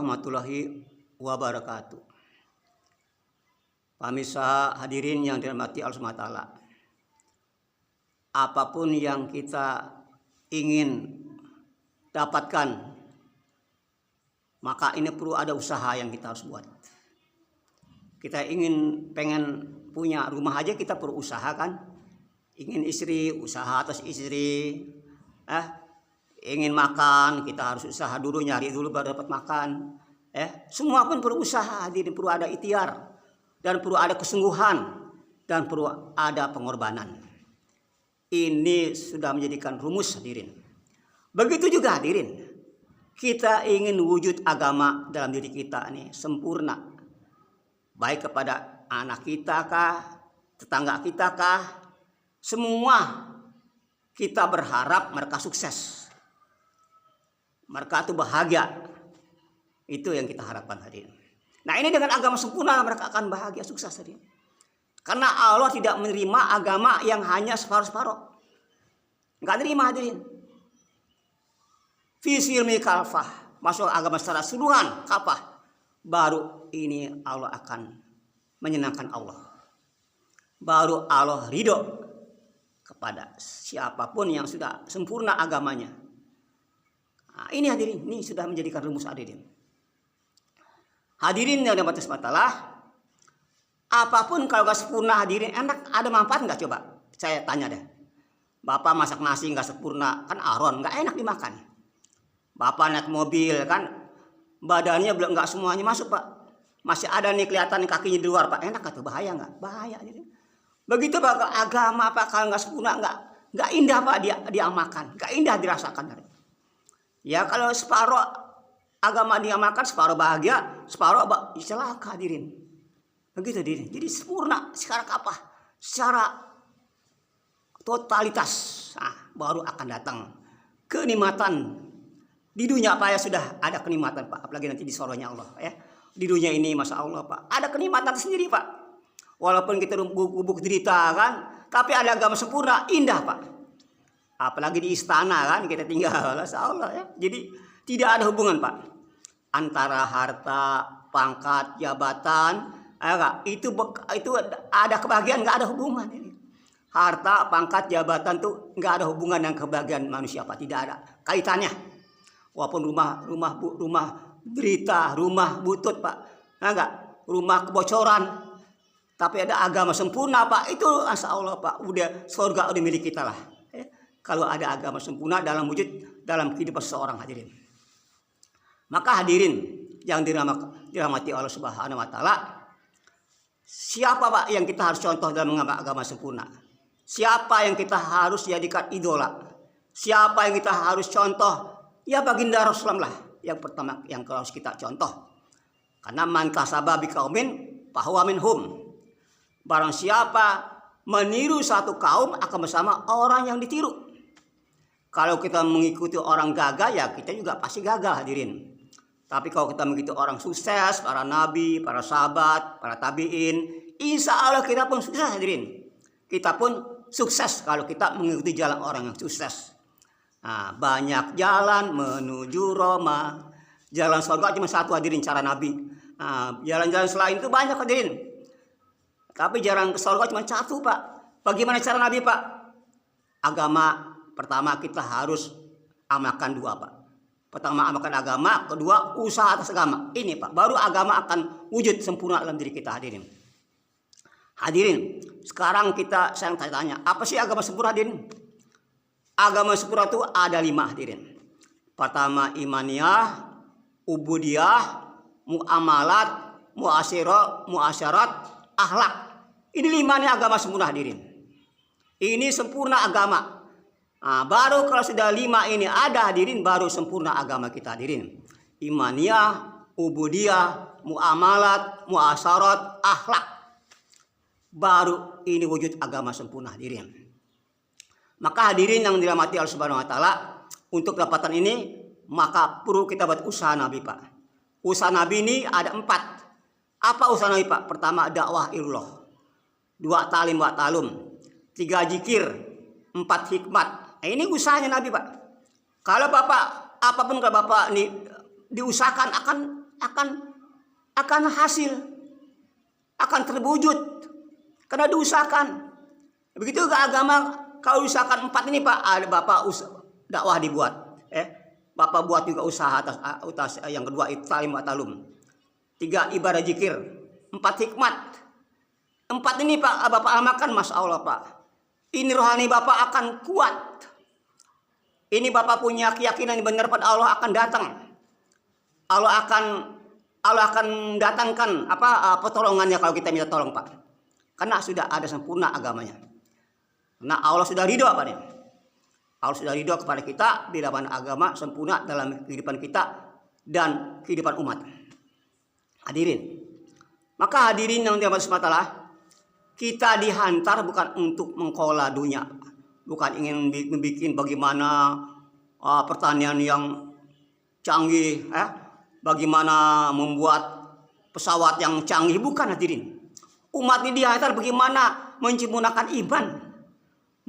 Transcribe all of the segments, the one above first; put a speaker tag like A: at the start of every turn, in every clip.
A: warahmatullahi wabarakatuh. Pemirsa hadirin yang dirahmati Allah SWT, apapun yang kita ingin dapatkan, maka ini perlu ada usaha yang kita harus buat. Kita pengen punya rumah aja kita perlu usaha kan. Ingin istri, usaha atas istri. Ingin makan, kita harus usaha dulu, nyari dulu baru dapat makan. Semua pun perlu usaha, hadirin, perlu ada ikhtiar dan perlu ada kesungguhan dan perlu ada pengorbanan. Ini sudah menjadikan rumus, hadirin. Begitu juga, hadirin, kita ingin wujud agama dalam diri kita nih sempurna, baik kepada anak kita kah, tetangga kita kah, semua kita berharap mereka sukses, mereka itu bahagia. Itu yang kita harapkan, hadirin. Nah, ini dengan agama sempurna mereka akan bahagia, sukses, hadirin. Karena Allah tidak menerima agama yang hanya separuh-separuh. Enggak terima, hadirin. Fisilmi kalfah, masuk agama secara seluruhan, kafah. Baru ini Allah akan menyenangkan Allah. Baru Allah ridho kepada siapapun yang sudah sempurna agamanya. Nah, ini, hadirin, ini sudah menjadikan rumus, hadirin. Hadirin yang dapat Allah, apapun kalau gak sempurna, hadirin, enak, ada manfaat nggak? Coba saya tanya deh. Bapak masak nasi nggak sempurna, kan aron, nggak enak dimakan. Bapak naik mobil, kan badannya belum, nggak semuanya masuk, Pak. Masih ada nih kelihatan kakinya di luar, Pak. Enak atau bahaya nggak? Bahaya, hadirin. Begitu Pak, agama Pak, kalau nggak sempurna, nggak indah, Pak, diamalkan, nggak indah dirasakan. Ya, kalau separuh agama diamalkan, separuh bahagia, separuh celaka, hadirin. Begitu, hadirin. Jadi sempurna secara apa? Secara totalitas. Nah, baru akan datang kenikmatan di dunia, Pak, ya. Sudah ada kenikmatan, Pak, apalagi nanti di sorenya Allah, ya. Di dunia ini, masya Allah, Pak, ada kenikmatan sendiri, Pak. Walaupun kita gubuk derita, kan, tapi ada agama sempurna, indah, Pak. Apalagi di istana, kan, kita tinggal, masya Allah, ya. Jadi tidak ada hubungan, Pak, antara harta, pangkat, jabatan, itu ada kebahagiaan, nggak ada hubungan. Harta, pangkat, jabatan tuh nggak ada hubungan dengan kebahagiaan manusia, Pak. Tidak ada kaitannya. Walaupun rumah derita, rumah butut, Pak, enggak, rumah kebocoran, tapi ada agama sempurna, Pak, itu masya Allah, Pak, udah surga udah milik kita lah. Kalau ada agama sempurna dalam wujud, dalam kehidupan seseorang, hadirin. Maka, hadirin yang dirahmati Allah Subhanahu wa Ta'ala, siapa, Pak, yang kita harus contoh dalam mengamalkan agama sempurna? Siapa yang kita harus jadikan idola? Siapa yang kita harus contoh? Ya, baginda Rasulullah lah yang pertama yang harus kita contoh. Karena man kasaba biqaumin fahuwa minhum. Barang siapa meniru satu kaum akan bersama orang yang ditiru. Kalau kita mengikuti orang gagal, ya kita juga pasti gagal, hadirin. Tapi kalau kita mengikuti orang sukses, para nabi, para sahabat, para tabiin, insya Allah kita pun sukses, hadirin. Kita pun sukses kalau kita mengikuti jalan orang yang sukses. Nah, banyak jalan menuju Roma. Jalan surga cuma satu, hadirin, cara nabi. Nah, jalan-jalan selain itu banyak, hadirin. Tapi jalan ke surga cuma satu, Pak. Bagaimana cara nabi, Pak? Agama pertama kita harus amalkan dua, Pak. Pertama amalkan agama, kedua usaha atas agama. Ini, Pak, baru agama akan wujud sempurna dalam diri kita, hadirin. Hadirin, sekarang saya tanya, apa sih agama sempurna, hadirin? Agama sempurna itu ada 5, hadirin. Pertama imaniyah, ubudiyah, muamalat, muasyarat, akhlak. Ini 5 nih agama sempurna, hadirin. Ini sempurna agama. Nah, baru kalau sudah 5 ini ada, hadirin, baru sempurna agama kita, hadirin. Imaniyah, ubudiyah, muamalat, muasyarat, akhlak. Baru ini wujud agama sempurna, hadirin. Maka, hadirin yang dirahmati Allah Subhanahu wa Ta'ala, untuk dapatan ini maka perlu kita buat usaha Nabi, Pak. Usaha Nabi ini ada 4. Apa usaha Nabi, Pak? Pertama, dakwah ilallah. 2, talim wa talum. 3, zikir. 4, hikmat. Nah, ini usahanya Nabi, Pak. Kalau Bapak, apapun kalau Bapak ini diusahakan akan akan hasil, akan terwujud karena diusahakan. Begitu ke agama, kalau usahakan 4 ini Pak, ada Bapak dakwah dibuat, Bapak buat juga usaha atas yang kedua itu talim wa talum. 3 ibadah zikir, 4 hikmat. 4 ini Pak, Bapak amalkan, Masya Allah Pak. Ini rohani Bapak akan kuat. Ini Bapak punya keyakinan yang benar pada Allah akan datang. Allah akan datangkan pertolongannya kalau kita minta tolong Pak. Karena sudah ada sempurna agamanya. Nah Allah sudah ridho Pak nih. Allah sudah ridho kepada kita bila mana agama sempurna dalam kehidupan kita dan kehidupan umat. Hadirin. Maka hadirin yang dirahmati Allah, kita dihantar bukan untuk mengkola dunia, bukan ingin membuat bagaimana pertanian yang canggih, bagaimana membuat pesawat yang canggih, bukan hadirin. Umat ini dihantar bagaimana menyempurnakan iman,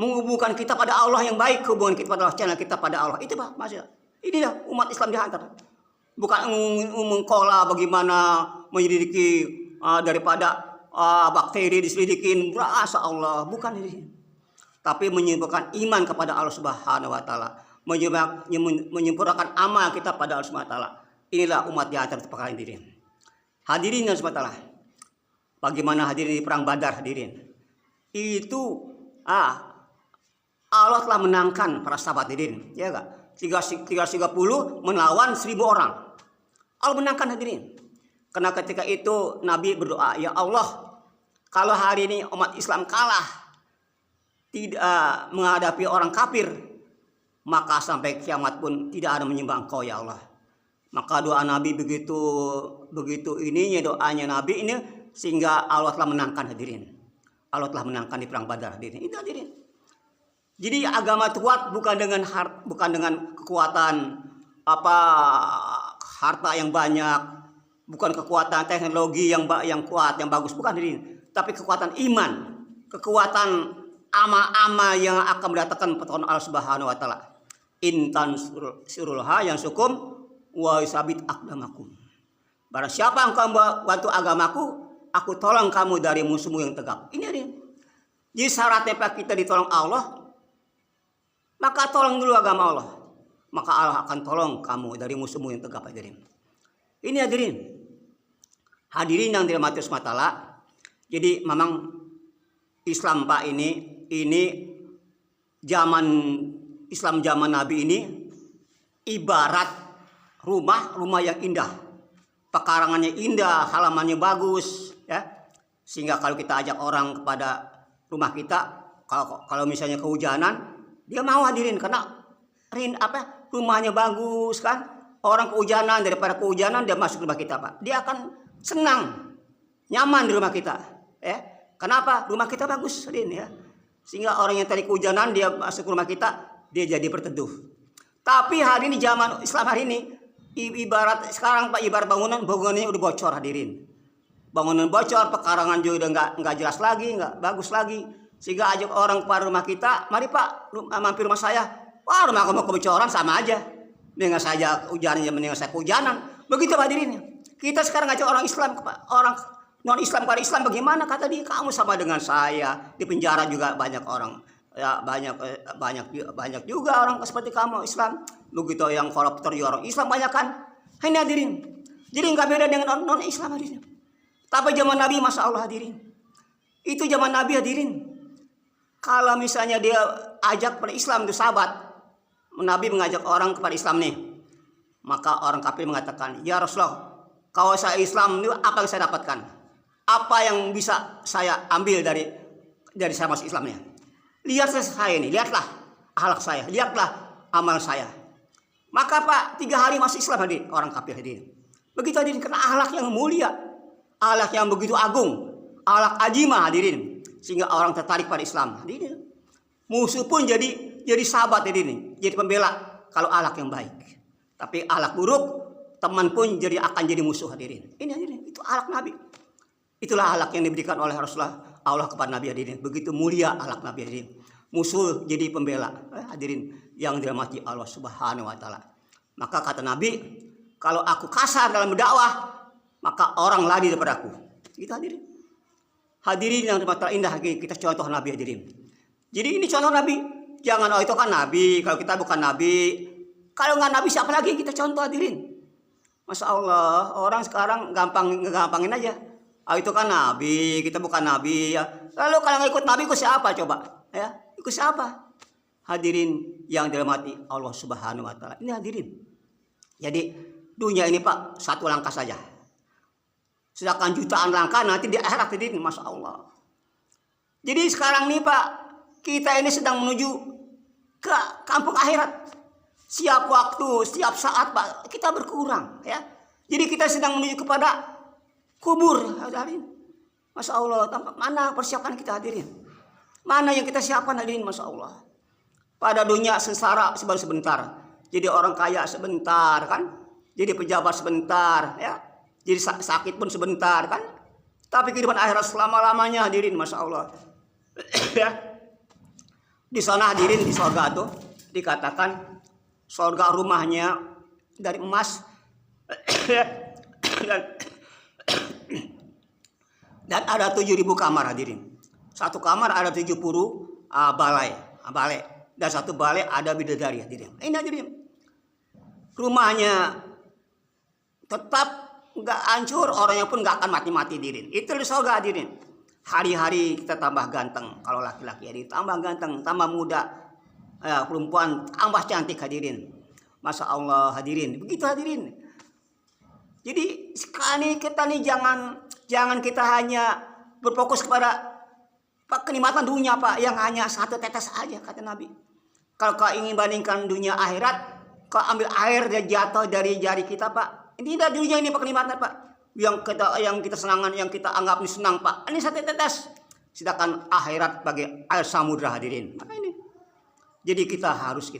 A: menghubungkan kita pada Allah yang baik, hubungan kita pada Allah, channel kita pada Allah. Itu Pak, maksudnya. Inilah umat Islam dihantar. Bukan mengkola bagaimana menyelidiki daripada bakteri diselidikin, berasa Allah, bukan ini. Tapi menyempurnakan iman kepada Allah Subhanahu wa taala, menyempurnakan amal kita pada Allah Subhanahu wa taala. Inilah umat dihantar perkara diri. Hadirin yang subhanahu wa taala. Bagaimana hadirin di perang Badar hadirin? Itu Allah telah menangkan para sahabat hadirin, ya enggak? 330 melawan 1000 orang. Allah menangkan hadirin. Karena ketika itu Nabi berdoa, ya Allah, kalau hari ini umat Islam kalah, tidak menghadapi orang kafir, maka sampai kiamat pun tidak ada menyembah Engkau ya Allah. Maka doa Nabi begitu ininya doanya Nabi ini, sehingga Allah telah menangkan hadirin. Allah telah menangkan di perang Badar hadirin. Itu hadirin. Jadi agama kuat bukan dengan kekuatan harta yang banyak, bukan kekuatan teknologi yang kuat, yang bagus, bukan hadirin. Tapi kekuatan iman, kekuatan ama-ama yang akan mendatangkan pertolongan Allah Subhanahu wa taala. Intan surulha yang sukum wa yusabit aqdamakum. Barang siapa yang kamu bantu agamaku, aku tolong kamu dari musuhmu yang tegak. Ini hadirin. Jadi syaratnya kita ditolong Allah, maka tolong dulu agama Allah, maka Allah akan tolong kamu dari musuhmu yang tegak hadirin. Ini hadirin. Hadirin yang dirahmati Allah Subhanahu wa taala. Jadi memang Islam Pak ini zaman Islam zaman Nabi ini ibarat rumah yang indah. Pekarangannya indah, halamannya bagus, ya. Sehingga kalau kita ajak orang kepada rumah kita, kalau misalnya kehujanan, dia mau hadirin karena rumahnya bagus kan. Orang kehujanan, daripada kehujanan dia masuk rumah kita Pak. Dia akan senang, nyaman di rumah kita. Kenapa? Rumah kita bagus hadirin ya. Sehingga orang yang tadi kehujanan dia masuk rumah kita, dia jadi berteduh. Tapi hari ini zaman Islam hari ini ibarat sekarang Pak, ibarat bangunannya udah bocor hadirin. Bangunan bocor, pekarangan juga udah nggak jelas lagi, nggak bagus lagi. Sehingga ajak orang kepada rumah kita, mari Pak, mampir rumah saya. Wah, rumah kamu kebocoran sama aja. Dengan saja hujanan, mendingan saya kehujanan. Begitu hadirin. Kita sekarang ngajak orang Islam, orang non Islam kepada Islam, bagaimana kata dia, kamu sama dengan saya. Di penjara juga banyak orang, ya banyak juga orang seperti kamu Islam. Begitu yang koruptor juga orang Islam banyak kan. Ini hadirin. Jadi nggak beda dengan non Islam hadirin. Tapi zaman Nabi, masya Allah hadirin. Itu zaman Nabi hadirin. Kalau misalnya dia ajak pada Islam itu sahabat, Nabi mengajak orang kepada Islam nih, maka orang kafir mengatakan, ya Rasulullah, kalau saya Islam itu apa yang saya dapatkan? Apa yang bisa saya ambil dari saya masuk Islamnya? Lihat saya ini, lihatlah akhlak saya, lihatlah amal saya. Maka Pak, 3 hari masuk Islam hadirin, orang kafir hadirin. Begitu hadirin, karena akhlak yang mulia, akhlak yang begitu agung, akhlak ajimah hadirin. Sehingga orang tertarik pada Islam. Hadirin. Musuh pun jadi sahabat hadirin, jadi pembela kalau akhlak yang baik. Tapi akhlak buruk, teman pun akan jadi musuh hadirin. Ini hadirin, itu akhlak Nabi. Itulah akhlak yang diberikan oleh Rasulullah Allah kepada Nabi hadirin. Begitu mulia akhlak Nabi hadirin. Musuh jadi pembela hadirin yang dirahmati Allah Subhanahu wa taala. Maka kata Nabi, kalau aku kasar dalam berdakwah, maka orang lari daripada aku. Kita hadirin. Hadirin yang terindah, kita contoh Nabi hadirin. Jadi ini contoh Nabi. Jangan, oh itu kan Nabi, kalau kita bukan Nabi. Kalau nggak Nabi siapa lagi kita contoh hadirin. Masya Allah, orang sekarang gampangin aja. Oh itu kan Nabi, kita bukan Nabi ya. Lalu kalau nggak ikut Nabi, ikut siapa coba? Ya, ikut siapa? Hadirin yang dirahmati Allah Subhanahu Wa Taala. Ini hadirin. Jadi dunia ini Pak satu langkah saja. Sedangkan jutaan langkah nanti di akhirat hadirin, Masya Allah. Jadi sekarang nih Pak, kita ini sedang menuju ke kampung akhirat. Setiap waktu, setiap saat Pak, kita berkurang ya. Jadi kita sedang menuju kepada kubur hadirin. Masya Allah, mana persiapan kita hadirin? Mana yang kita siapkan hadirin, Masya Allah. Pada dunia sengsara baru sebentar. Jadi orang kaya sebentar kan. Jadi pejabat sebentar ya. Jadi sakit pun sebentar kan. Tapi kehidupan akhirat selama-lamanya hadirin, Masya Allah. Ya. Di sana hadirin di surga tuh dikatakan surga rumahnya dari emas. Dan ada 7.000 kamar hadirin. Satu kamar ada 70 balai. Dan satu balai ada bidadari hadirin. Ini hadirin. Rumahnya tetap nggak hancur, orangnya pun nggak akan mati-mati hadirin. Itu di surga hadirin. Hari-hari kita tambah ganteng. Kalau laki-laki hadirin tambah ganteng, tambah muda. Perempuan tambah cantik hadirin. Masya Allah hadirin. Begitu hadirin. Jadi sekarang kita nih jangan kita hanya berfokus kepada kenikmatan dunia Pak, yang hanya satu tetes aja kata Nabi. Kalau kau ingin bandingkan dunia akhirat, kau ambil air dan jatuh dari jari kita Pak. Ini dah dunia ini Pak, kenikmatan Pak. Yang kita senangan, yang kita anggap ini senang Pak. Ini satu tetes. Sedangkan akhirat bagai air samudra hadirin. Maka ini. Jadi kita harus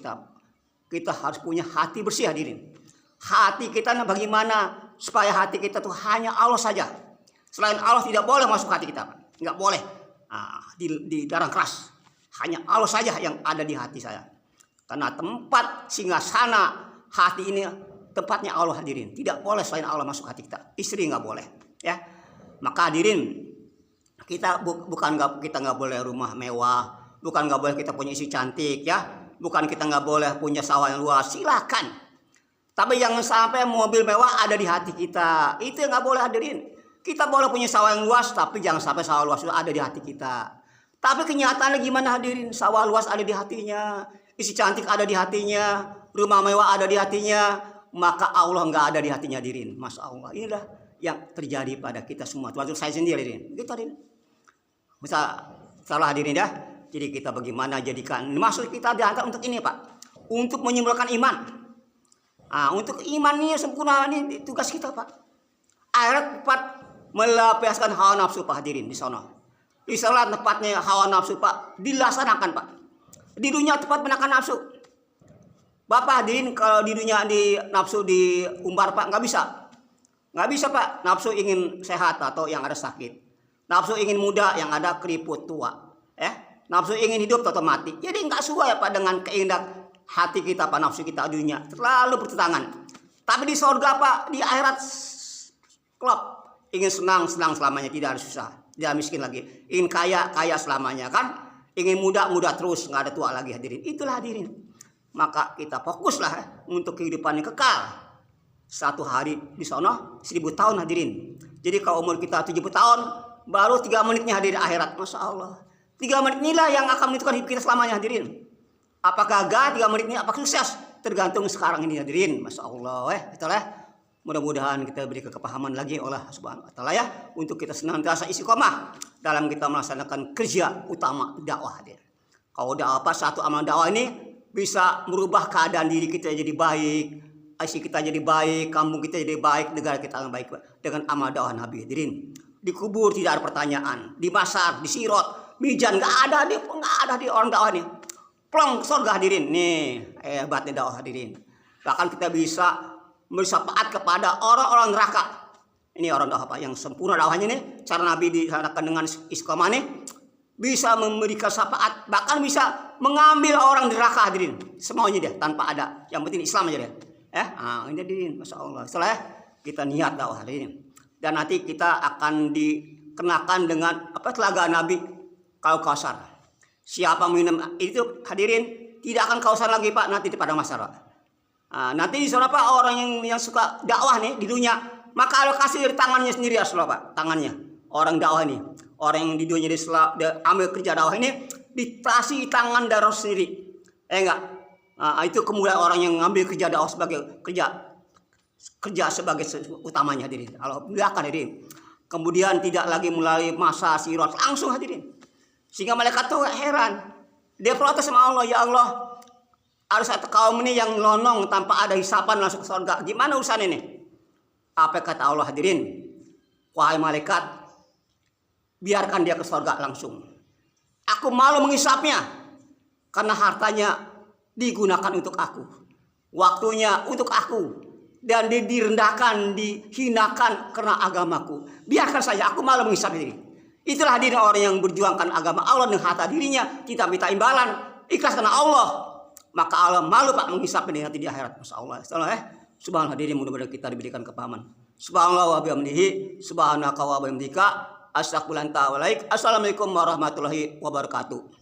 A: punya hati bersih hadirin. Hati kita bagaimana supaya hati kita tuh hanya Allah saja. Selain Allah tidak boleh masuk hati kita Pak. Nggak boleh. Di darah keras. Hanya Allah saja yang ada di hati saya. Karena tempat singgasana hati ini tempatnya Allah hadirin. Tidak boleh selain Allah masuk hati kita. Istri nggak boleh ya. Maka hadirin, kita kita nggak boleh rumah mewah, bukan nggak boleh kita punya istri cantik ya, bukan kita nggak boleh punya sawah yang luas, silakan. Tapi jangan sampai mobil mewah ada di hati kita. Itu yang nggak boleh hadirin. Kita boleh punya sawah yang luas, tapi jangan sampai sawah luas itu ada di hati kita. Tapi kenyataannya gimana hadirin? Sawah luas ada di hatinya, istri cantik ada di hatinya, rumah mewah ada di hatinya, maka Allah nggak ada di hatinya hadirin. Masya Allah, inilah yang terjadi pada kita semua. Termasuk saya sendiri hadirin. Gitu hadirin. Bisa salah hadirin ya. Jadi kita bagaimana jadikan, maksud kita diantar untuk ini Pak, untuk menyembuhkan iman. Untuk iman ini sempurna, ini tugas kita Pak. Akhirat tempat melampiaskan hawa nafsu Pak hadirin di sana. Di sana tempatnya hawa nafsu Pak dilaksanakan Pak. Di dunia tempat menakan nafsu. Bapak hadirin, kalau di dunia di nafsu diumbar Pak nggak bisa. Nggak bisa Pak. Nafsu ingin sehat atau yang ada sakit. Nafsu ingin muda yang ada keriput tua. Nafsu ingin hidup atau mati. Jadi nggak sesuai Pak dengan keindahan hati kita Pak, nafsu kita dunia. Terlalu bertentangan. Tapi di surga Pak, di akhirat klop. Ingin senang selamanya, tidak ada susah. Tidak miskin lagi. Ingin kaya selamanya kan. Ingin muda terus, nggak ada tua lagi hadirin. Itulah hadirin. Maka kita fokuslah untuk kehidupan yang kekal. Satu hari di sana 1000 tahun hadirin. Jadi kalau umur kita 70 tahun, baru 3 menitnya hadirin akhirat. Masya Allah. 3 menit inilah yang akan menentukan hidup kita selamanya hadirin. Apakah gagal 3 menit ini, apakah sukses? Tergantung sekarang ini hadirin. Masya Allah. Itulah. Mudah-mudahan kita beri kepahaman lagi oleh Subhanahu Wa Taala ya, untuk kita senantiasa istiqomah dalam kita melaksanakan kerja utama dakwah hadirin. Kalau dakwah satu amal dakwah ini bisa merubah keadaan diri kita jadi baik, isi kita jadi baik, kampung kita jadi baik, negara kita baik dengan amal dakwah Nabi hadirin. Di kubur tidak ada pertanyaan, di masar, di sirot, mijan nggak ada di orang dakwah ini. Plong surga hadirin. Nih hebatnya dakwah hadirin. Bahkan kita bisa bersyafaat kepada orang-orang neraka. Ini orang dakwah yang sempurna dakwahnya nih. Cara Nabi dilaksanakan dengan istiqomah nih, bisa memberikan syafaat, bahkan bisa mengambil orang neraka hadirin. Semuanya dia tanpa ada. Yang penting Islam aja dia. Ini hadirin, Masya Allah. Setelah kita niat dakwah hadirin. dan nanti kita akan dikenakan dengan telaga Nabi Kausar. Siapa minum itu hadirin tidak akan kausar lagi Pak nanti di padang mahsyar. Nanti di sana Pak orang yang suka dakwah nih di dunia, maka Allah kasih dari tangannya sendiri asal Pak, tangannya orang dakwah ini, orang yang di dunia dia ambil kerja dakwah ini dikasih tangan darah sendiri, enggak? Itu kemudian orang yang ngambil kerja dakwah sebagai kerja sebagai utamanya hadirin. Allah muliakan hadirin. Kemudian tidak lagi melalui masa sirat langsung hadirin. Sehingga malaikat tuh heran. Dia protes sama Allah, ya Allah, ada satu kaum ini yang lonong tanpa ada hisapan langsung ke surga. Gimana urusan ini? Apa kata Allah hadirin? Wahai malaikat, biarkan dia ke surga langsung. Aku malu menghisapnya karena hartanya digunakan untuk aku, waktunya untuk aku, dan direndahkan, dihinakan karena agamaku. Biarkan saja, aku malu menghisap diri. Itulah hadirin orang yang berjuangkan agama Allah dengan harta dirinya. Kita minta imbalan, ikhlas karena Allah, maka Allah malu Pak menghisap ini nanti di akhirat. Masya Allah. Subhanallah hadirin, mudah-mudahan kita diberikan kepahaman. Subhanallah wa bihamdihi, subhanaka wa bihamdika, astagfirullahaladzim. Assalamualaikum warahmatullahi wabarakatuh.